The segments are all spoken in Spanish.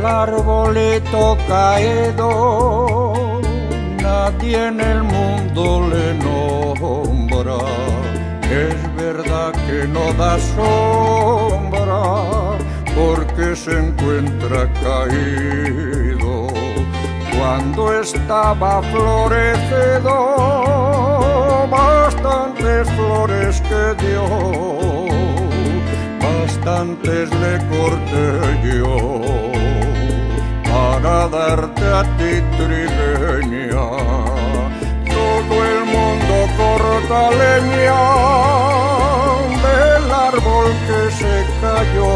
del arbolito caído, nadie en el mundo le nombra. Es verdad que no da sombra, porque se encuentra caído. Cuando estaba florecido, bastantes flores que dio, bastantes le corté yo, para darte a ti, trigueña. Todo el mundo corta leña del árbol que se cayó.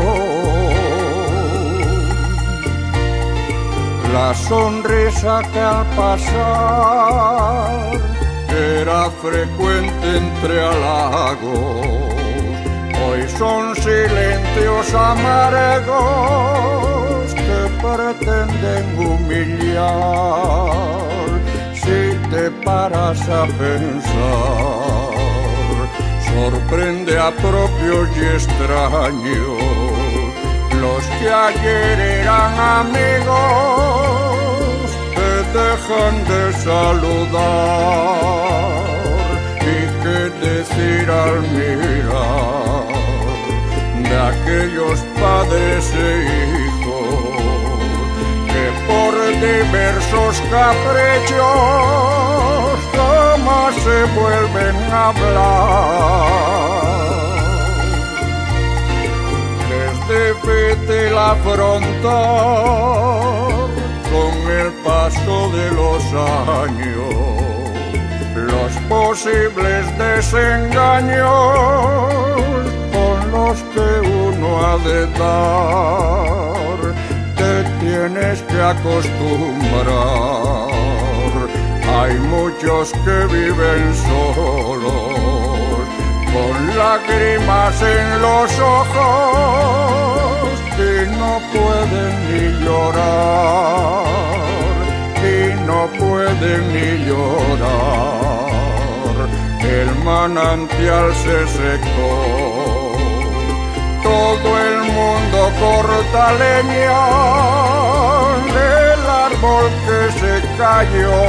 La sonrisa que al pasar era frecuente entre halagos, hoy son silencios amargos que pretenden humillar. Si te paras a pensar, sorprende a propios y extraños. Los que ayer eran amigos te dejan de saludar. Y qué decir al mirar de aquellos padres e hijos que por diversos caprichos jamás se vuelven a hablar. Difícil afrontar con el paso de los años los posibles desengaños con los que uno ha de dar. Te tienes que acostumbrar, hay muchos que viven solos, con lágrimas en los ojos, y no pueden ni llorar, y no pueden ni llorar. El manantial se secó, todo el mundo corta leña del árbol que se cayó.